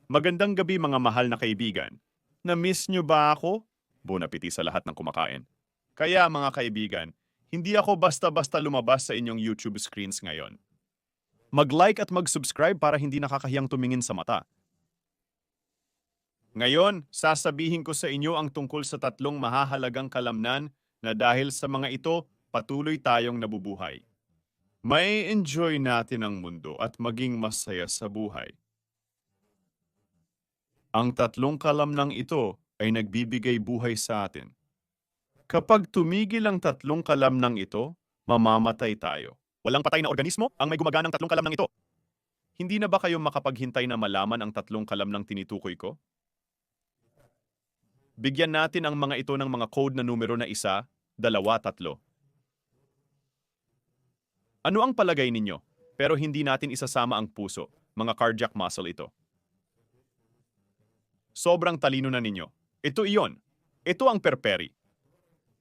Magandang gabi mga mahal na kaibigan. Na-miss nyo ba ako? Bon appetit sa lahat ng kumakain. Kaya mga kaibigan, hindi ako basta-basta lumabas sa inyong YouTube screens ngayon. Mag-like at mag-subscribe para hindi nakakahiyang tumingin sa mata. Ngayon, sasabihin ko sa inyo ang tungkol sa tatlong mahahalagang kalamnan na dahil sa mga ito, patuloy tayong nabubuhay. May enjoy natin ang mundo at maging masaya sa buhay. Ang tatlong kalamnang ito ay nagbibigay buhay sa atin. Kapag tumigil ang tatlong kalamnang ito, mamamatay tayo. Walang patay na organismo ang may gumaganang tatlong kalamnang ito. Hindi na ba kayo makapaghintay na malaman ang tatlong kalamnang tinitukoy ko? Bigyan natin ang mga ito ng mga code na numero na 1, 2, 3. Ano ang palagay ninyo? Pero hindi natin isasama ang puso, mga cardiac muscle ito. Sobrang talino na ninyo. Ito iyon. Ito ang perperi.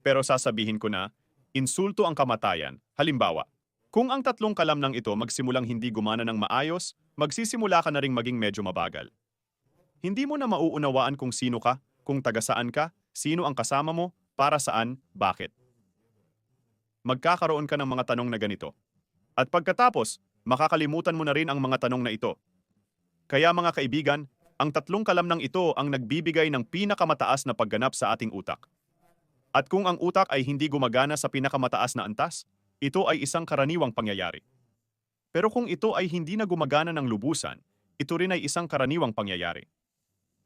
Pero sasabihin ko na, insulto ang kamatayan. Halimbawa, kung ang tatlong kalamnang ito magsimulang hindi gumana ng maayos, magsisimula ka na ring maging medyo mabagal. Hindi mo na mauunawaan kung sino ka, kung taga saan ka, sino ang kasama mo, para saan, bakit. Magkakaroon ka ng mga tanong na ganito. At pagkatapos, makakalimutan mo na rin ang mga tanong na ito. Kaya mga kaibigan, ang tatlong kalamnang ito ang nagbibigay ng pinakamataas na pagganap sa ating utak. At kung ang utak ay hindi gumagana sa pinakamataas na antas, ito ay isang karaniwang pangyayari. Pero kung ito ay hindi na gumagana ng lubusan, ito rin ay isang karaniwang pangyayari.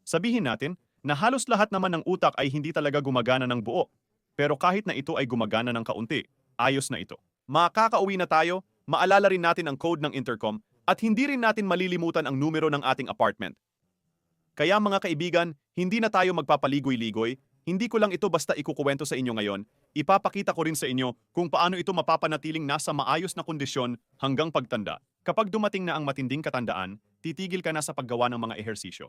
Sabihin natin na halos lahat naman ng utak ay hindi talaga gumagana ng buo. Pero kahit na ito ay gumagana ng kaunti, ayos na ito. Makakauwi na tayo, maalala rin natin ang code ng intercom, at hindi rin natin malilimutan ang numero ng ating apartment. Kaya mga kaibigan, hindi na tayo magpapaligoy-ligoy, hindi ko lang ito basta ikukuwento sa inyo ngayon, ipapakita ko rin sa inyo kung paano ito mapapanatiling nasa maayos na kondisyon hanggang pagtanda. Kapag dumating na ang matinding katandaan, titigil ka na sa paggawa ng mga ehersisyo.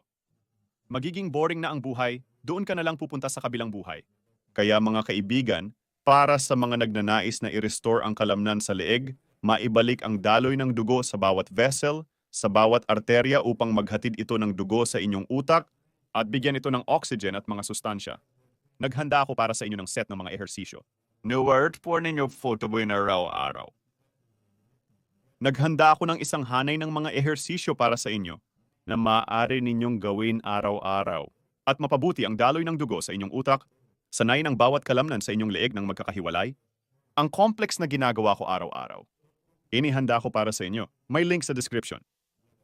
Magiging boring na ang buhay, doon ka na lang pupunta sa kabilang buhay. Kaya mga kaibigan, para sa mga nagnanais na i-restore ang kalamnan sa leeg, maibalik ang daloy ng dugo sa bawat vessel, sa bawat arterya upang maghatid ito ng dugo sa inyong utak at bigyan ito ng oxygen at mga sustansya. Naghanda ako para sa inyo ng set ng mga ehersisyo. Nuwart po ninyo photoboy na araw-araw. Naghanda ako ng isang hanay ng mga ehersisyo para sa inyo na maaari ninyong gawin araw-araw at mapabuti ang daloy ng dugo sa inyong utak, sanay ng bawat kalamnan sa inyong leeg ng magkakahiwalay. Ang complex na ginagawa ko araw-araw. Inihanda ko para sa inyo. May link sa description.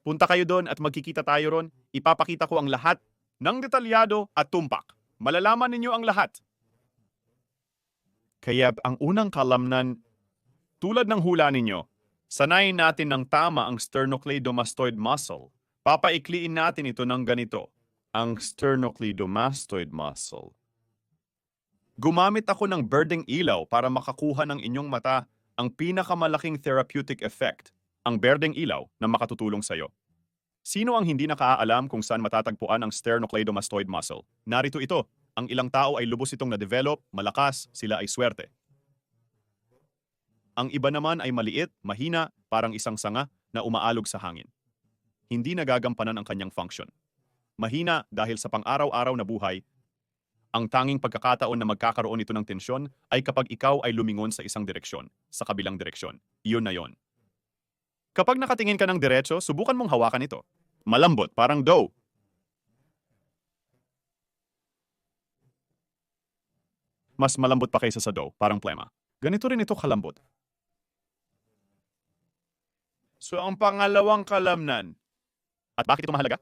Punta kayo doon at magkikita tayo ron. Ipapakita ko ang lahat ng detalyado at tumpak. Malalaman ninyo ang lahat. Kaya ang unang kalamnan, tulad ng hula ninyo, sanayin natin ng tama ang sternocleidomastoid muscle. Papaikliin natin ito ng ganito, ang sternocleidomastoid muscle. Gumamit ako ng birding ilaw para makakuha ng inyong mata ang pinakamalaking therapeutic effect, ang berdeng ilaw na makatutulong sa iyo. Sino ang hindi nakaalam kung saan matatagpuan ang sternocleidomastoid muscle? Narito ito. Ang ilang tao ay lubos itong na-develop, malakas, sila ay swerte. Ang iba naman ay maliit, mahina, parang isang sanga na umaalog sa hangin. Hindi nagagampanan ang kanyang function. Mahina dahil sa pang-araw-araw na buhay, ang tanging pagkakataon na magkakaroon ito ng tensyon ay kapag ikaw ay lumingon sa isang direksyon, sa kabilang direksyon. Iyon na yon. Kapag nakatingin ka ng diretso, subukan mong hawakan ito. Malambot, parang dough. Mas malambot pa kaysa sa dough, parang plema. Ganito rin ito kalambot. So ang pangalawang kalamnan. At bakit ito mahalaga?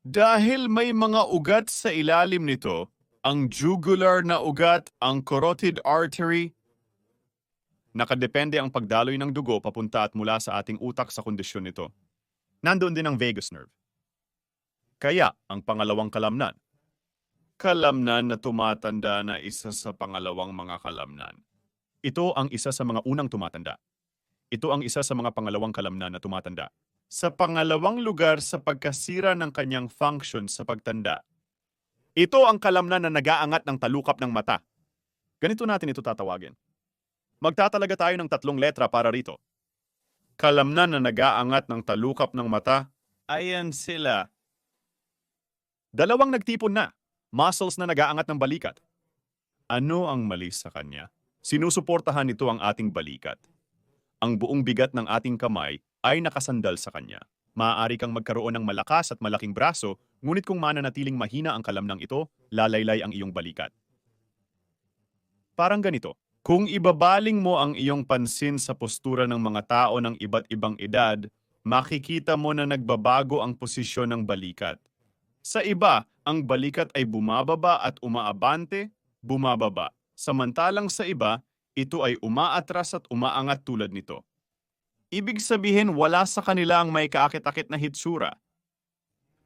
Dahil may mga ugat sa ilalim nito, ang jugular na ugat, ang carotid artery, nakadepende ang pagdaloy ng dugo papunta at mula sa ating utak sa kondisyon nito. Nandoon din ang vagus nerve. Kaya, ang pangalawang kalamnan. Kalamnan na tumatanda na isa sa pangalawang mga kalamnan. Ito ang isa sa mga unang tumatanda. Ito ang isa sa mga pangalawang kalamnan na tumatanda. Sa pangalawang lugar sa pagkasira ng kanyang function sa pagtanda. Ito ang kalamnan na nag-aangat ng talukap ng mata. Ganito natin ito tatawagin. Magtatalaga tayo ng 3 letra para rito. Kalamnan na nag-aangat ng talukap ng mata, ayan sila. Dalawang nagtipon na. Muscles na nag-aangat ng balikat. Ano ang mali sa kanya? Sinusuportahan nito ang ating balikat. Ang buong bigat ng ating kamay ay nakasandal sa kanya. Maaari kang magkaroon ng malakas at malaking braso, ngunit kung mananatiling mahina ang kalamnang ito, lalaylay ang iyong balikat. Parang ganito. Kung ibabaling mo ang iyong pansin sa postura ng mga tao ng iba't ibang edad, makikita mo na nagbabago ang posisyon ng balikat. Sa iba, ang balikat ay bumababa at umaabante, bumababa. Samantalang sa iba, ito ay umaatras at umaangat tulad nito. Ibig sabihin wala sa kanila ang may kaakit-akit na hitsura.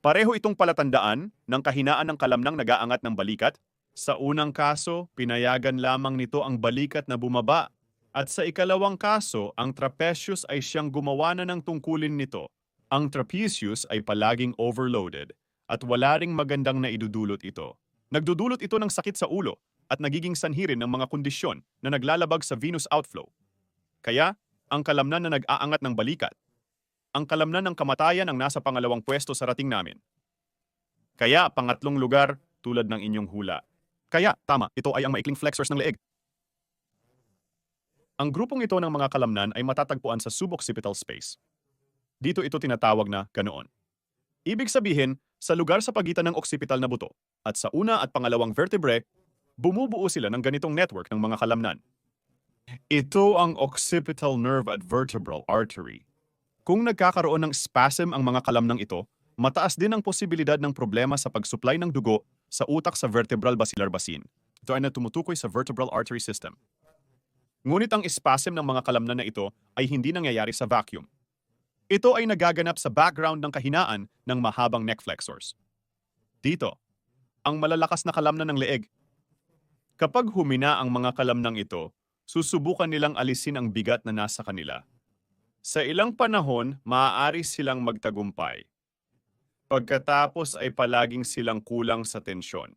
Pareho itong palatandaan ng kahinaan ng kalamnang nag-aangat ng balikat. Sa unang kaso, pinayagan lamang nito ang balikat na bumaba. At sa ikalawang kaso, ang trapezius ay siyang gumawa na ng tungkulin nito. Ang trapezius ay palaging overloaded at wala ring magandang naidudulot ito. Nagdudulot ito ng sakit sa ulo at nagiging sanhi rin ng mga kondisyon na naglalabag sa venous outflow. Kaya, ang kalamnan na nag-aangat ng balikat, ang kalamnan ng kamatayan ang nasa pangalawang pwesto sa rating namin. Kaya, pangatlong lugar, tulad ng inyong hula. Kaya, tama, ito ay ang maikling flexors ng leeg. Ang grupong ito ng mga kalamnan ay matatagpuan sa suboccipital space. Dito ito tinatawag na ganoon. Ibig sabihin, sa lugar sa pagitan ng occipital na buto at sa una at pangalawang vertebrae, bumubuo sila ng ganitong network ng mga kalamnan. Ito ang occipital nerve at vertebral artery. Kung nagkakaroon ng spasm ang mga kalamnang ito, mataas din ang posibilidad ng problema sa pagsupply ng dugo sa utak sa vertebral basilar basin. Ito ay tumutukoy sa vertebral artery system. Ngunit ang spasm ng mga kalamnan na ito ay hindi nangyayari sa vacuum. Ito ay nagaganap sa background ng kahinaan ng mahabang neck flexors. Dito, ang malalakas na kalamnan ng leeg. Kapag humina ang mga kalamnang ito, susubukan nilang alisin ang bigat na nasa kanila. Sa ilang panahon, maaari silang magtagumpay. Pagkatapos ay palaging silang kulang sa tensyon.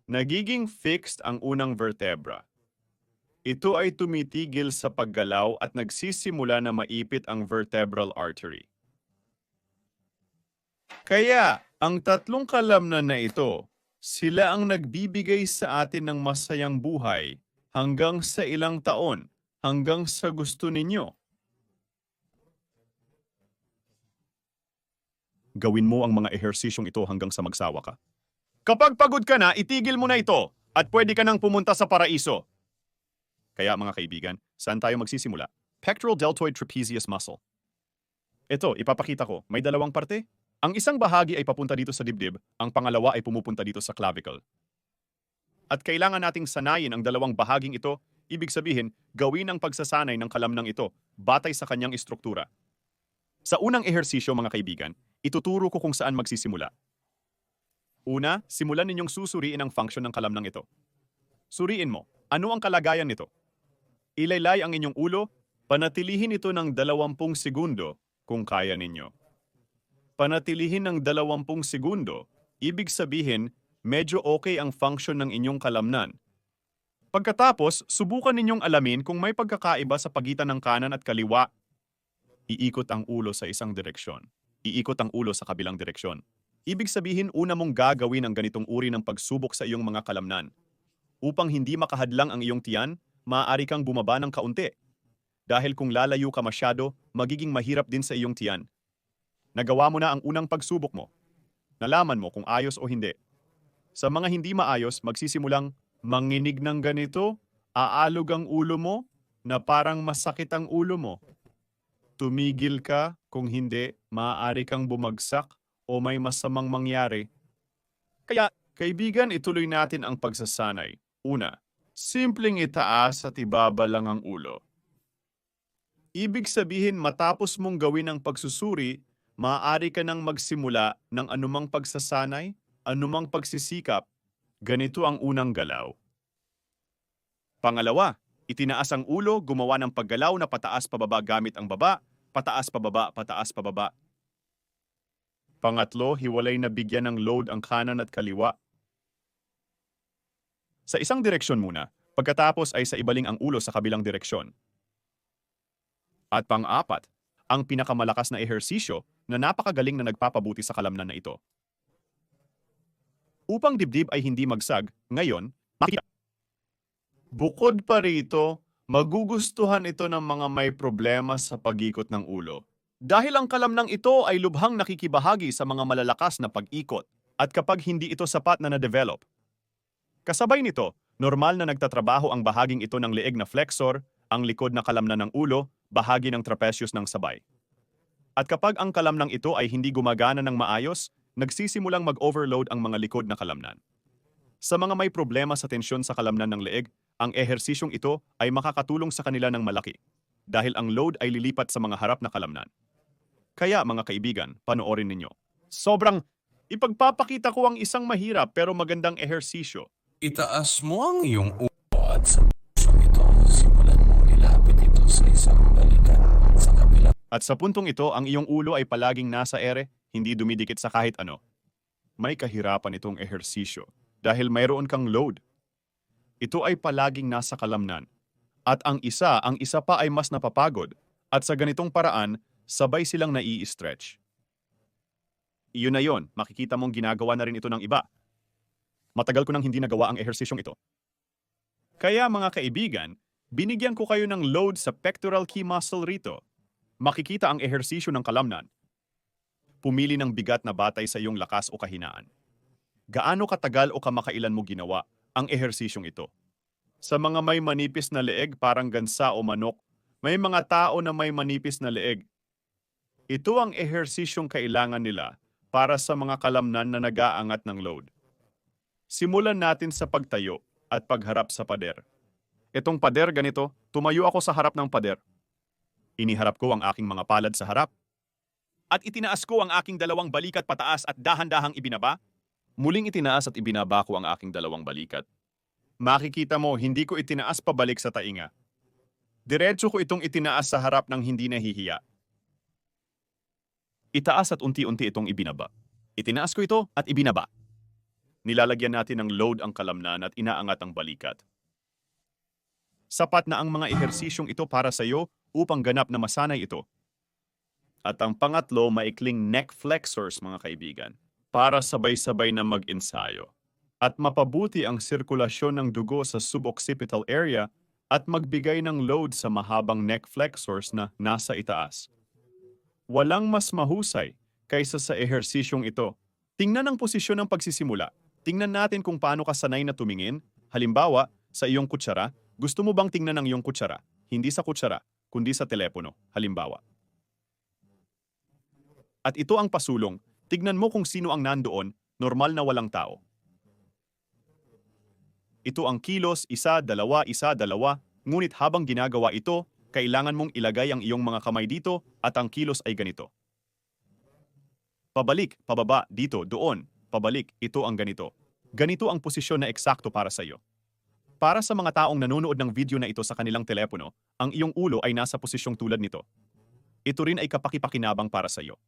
Nagiging fixed ang unang vertebra. Ito ay tumitigil sa paggalaw at nagsisimula na maipit ang vertebral artery. Kaya, ang tatlong kalamnan na ito, sila ang nagbibigay sa atin ng masayang buhay hanggang sa ilang taon, hanggang sa gusto ninyo. Gawin mo ang mga ehersisyong ito hanggang sa magsawa ka. Kapag pagod ka na, itigil mo na ito at pwede ka nang pumunta sa paraiso. Kaya mga kaibigan, saan tayo magsisimula? Pectoral deltoid trapezius muscle. Ito, ipapakita ko. May dalawang parte. Ang isang bahagi ay papunta dito sa dibdib, ang pangalawa ay pumupunta dito sa clavicle. At kailangan nating sanayin ang dalawang bahaging ito, ibig sabihin, gawin ang pagsasanay ng kalamnang ito, batay sa kanyang istruktura. Sa unang ehersisyo mga kaibigan, ituturo ko kung saan magsisimula. Una, simulan ninyong susuriin ang function ng kalamnang ito. Suriin mo, ano ang kalagayan nito? Ilaylay ang inyong ulo, panatilihin ito ng 20 segundo kung kaya ninyo. Panatilihin ng 20 segundo, ibig sabihin, medyo okay ang function ng inyong kalamnan. Pagkatapos, subukan ninyong alamin kung may pagkakaiba sa pagitan ng kanan at kaliwa. Iikot ang ulo sa isang direksyon. Iikot ang ulo sa kabilang direksyon. Ibig sabihin, una mong gagawin ang ganitong uri ng pagsubok sa iyong mga kalamnan. Upang hindi makahadlang ang iyong tiyan, maaari kang bumaba ng kaunti. Dahil kung lalayo ka masyado, magiging mahirap din sa iyong tiyan. Nagawa mo na ang unang pagsubok mo. Nalaman mo kung ayos o hindi. Sa mga hindi maayos, magsisimulang manginig ng ganito, aalog ang ulo mo, na parang masakit ang ulo mo. Tumigil ka, kung hindi, maaari kang bumagsak o may masamang mangyari. Kaya, kaibigan, ituloy natin ang pagsasanay. Una, simpleng itaas at ibaba lang ang ulo. Ibig sabihin matapos mong gawin ang pagsusuri, maaari ka nang magsimula ng anumang pagsasanay, anumang pagsisikap. Ganito ang unang galaw. Pangalawa, itinaas ang ulo, gumawa ng paggalaw na pataas pababa gamit ang baba, pataas pababa, pataas pababa. Pangatlo, hiwalay na bigyan ng load ang kanan at kaliwa. Sa isang direksyon muna, pagkatapos ay sa ibaling ang ulo sa kabilang direksyon. At pang-apat, ang pinakamalakas na ehersisyo na napakagaling na nagpapabuti sa kalamnan na ito. Upang dibdib ay hindi magsag, ngayon, makikita. Bukod pa rito, magugustuhan ito ng mga may problema sa pag-ikot ng ulo. Dahil ang kalamnang ito ay lubhang nakikibahagi sa mga malalakas na pag-ikot at kapag hindi ito sapat na na-develop. Kasabay nito, normal na nagtatrabaho ang bahaging ito ng leeg na flexor, ang likod na kalamnan ng ulo, bahagi ng trapezius ng sabay. At kapag ang kalamnang ito ay hindi gumagana ng maayos, nagsisimulang mag-overload ang mga likod na kalamnan. Sa mga may problema sa tensyon sa kalamnan ng leeg, ang ehersisyong ito ay makakatulong sa kanila ng malaki dahil ang load ay lilipat sa mga harap na kalamnan. Kaya mga kaibigan, panoorin ninyo. Sobrang ipagpapakita ko ang isang mahirap pero magandang ehersisyo. Itaas mo ang iyong ulo at sa pusong ito, simulan mong ilapit ito sa isang balikan sa kabilang. At sa puntong ito, ang iyong ulo ay palaging nasa ere, hindi dumidikit sa kahit ano. May kahirapan itong ehersisyo dahil mayroon kang load. Ito ay palaging nasa kalamnan. At ang isa pa ay mas napapagod. At sa ganitong paraan, sabay silang nai-stretch. Iyon na yon, makikita mong ginagawa na rin ito ng iba. Matagal ko nang hindi nagawa ang ehersisyong ito. Kaya mga kaibigan, binigyan ko kayo ng load sa pectoral key muscle rito. Makikita ang ehersisyo ng kalamnan. Pumili ng bigat na batay sa iyong lakas o kahinaan. Gaano katagal o kamakailan mo ginawa ang ehersisyong ito? Sa mga may manipis na leeg parang gansa o manok, may mga tao na may manipis na leeg. Ito ang ehersisyong kailangan nila para sa mga kalamnan na nag-aangat ng load. Simulan natin sa pagtayo at pagharap sa pader. Itong pader ganito, tumayo ako sa harap ng pader. Iniharap ko ang aking mga palad sa harap. At itinaas ko ang aking dalawang balikat pataas at dahan-dahang ibinaba. Muling itinaas at ibinaba ko ang aking dalawang balikat. Makikita mo, hindi ko itinaas pabalik sa tainga. Diretso ko itong itinaas sa harap ng hindi nahihiya. Itaas at unti-unti itong ibinaba. Itinaas ko ito at ibinaba. Nilalagyan natin ng load ang kalamnan at inaangat ang balikat. Sapat na ang mga ehersisyong ito para sa iyo upang ganap na masanay ito. At ang pangatlo, maikling neck flexors mga kaibigan, para sabay-sabay na mag-ensayo. At mapabuti ang sirkulasyon ng dugo sa suboccipital area at magbigay ng load sa mahabang neck flexors na nasa itaas. Walang mas mahusay kaysa sa ehersisyong ito. Tingnan ang posisyon ng pagsisimula. Tingnan natin kung paano ka sanay na tumingin. Halimbawa, sa iyong kutsara, gusto mo bang tingnan ang iyong kutsara? Hindi sa kutsara, kundi sa telepono. Halimbawa. At ito ang pasulong. Tignan mo kung sino ang nandoon, normal na walang tao. Ito ang kilos, isa, dalawa, ngunit habang ginagawa ito, kailangan mong ilagay ang iyong mga kamay dito at ang kilos ay ganito. Pabalik, pababa, dito, doon, pabalik, ito ang ganito. Ganito ang posisyon na eksakto para sa iyo. Para sa mga taong nanonood ng video na ito sa kanilang telepono, ang iyong ulo ay nasa posisyong tulad nito. Ito rin ay kapakipakinabang para sa iyo.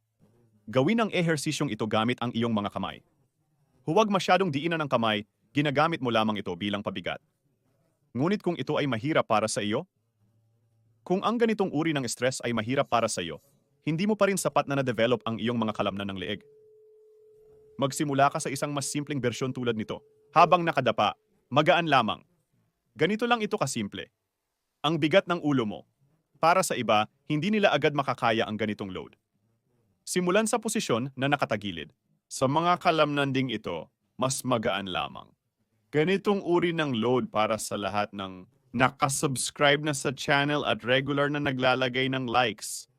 Gawin ang ehersisyong ito gamit ang iyong mga kamay. Huwag masyadong diinan ang kamay, ginagamit mo lamang ito bilang pabigat. Ngunit kung ito ay mahirap para sa iyo, kung ang ganitong uri ng stress ay mahirap para sa iyo, hindi mo pa rin sapat na na-develop ang iyong mga kalamnan ng leeg. Magsimula ka sa isang mas simpleng bersyon tulad nito. Habang nakadapa, magaan lamang. Ganito lang ito kasimple. Ang bigat ng ulo mo. Para sa iba, hindi nila agad makakaya ang ganitong load. Simulan sa posisyon na nakatagilid. Sa mga kalamnan ding ito, mas magaan lamang. Ganitong uri ng load para sa lahat ng nakasubscribe na sa channel at regular na naglalagay ng likes.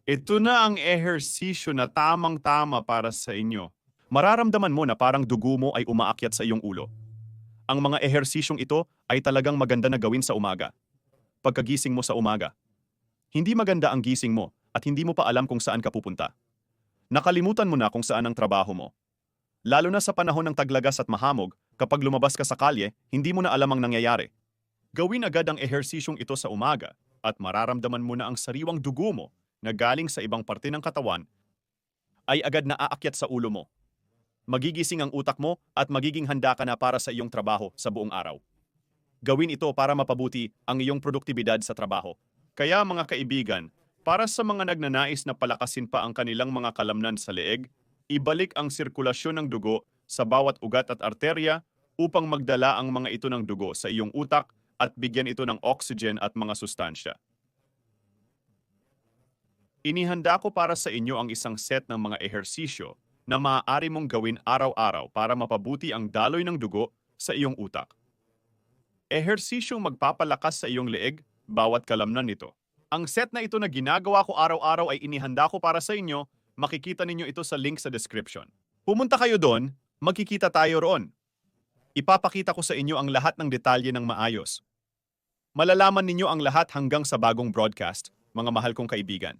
Ito na ang ehersisyo na tamang-tama para sa inyo. Mararamdaman mo na parang dugo mo ay umaakyat sa iyong ulo. Ang mga ehersisyong ito ay talagang maganda na gawin sa umaga. Pagkagising mo sa umaga. Hindi maganda ang gising mo at hindi mo pa alam kung saan ka pupunta. Nakalimutan mo na kung saan ang trabaho mo. Lalo na sa panahon ng taglagas at mahamog, kapag lumabas ka sa kalye, hindi mo na alam ang nangyayari. Gawin agad ang ehersisyong ito sa umaga at mararamdaman mo na ang sariwang dugo mo na galing sa ibang parte ng katawan ay agad na aakyat sa ulo mo. Magigising ang utak mo at magiging handa ka na para sa iyong trabaho sa buong araw. Gawin ito para mapabuti ang iyong produktibidad sa trabaho. Kaya mga kaibigan, para sa mga nagnanais na palakasin pa ang kanilang mga kalamnan sa leeg, ibalik ang sirkulasyon ng dugo sa bawat ugat at arterya upang magdala ang mga ito ng dugo sa iyong utak at bigyan ito ng oxygen at mga sustansya. Inihanda ko para sa inyo ang isang set ng mga ehersisyo na maaari mong gawin araw-araw para mapabuti ang daloy ng dugo sa iyong utak. Ehersisyong magpapalakas sa iyong leeg bawat kalamnan nito. Ang set na ito na ginagawa ko araw-araw ay inihanda ko para sa inyo. Makikita ninyo ito sa link sa description. Pumunta kayo doon, magkikita tayo roon. Ipapakita ko sa inyo ang lahat ng detalye ng maayos. Malalaman ninyo ang lahat hanggang sa bagong broadcast, mga mahal kong kaibigan.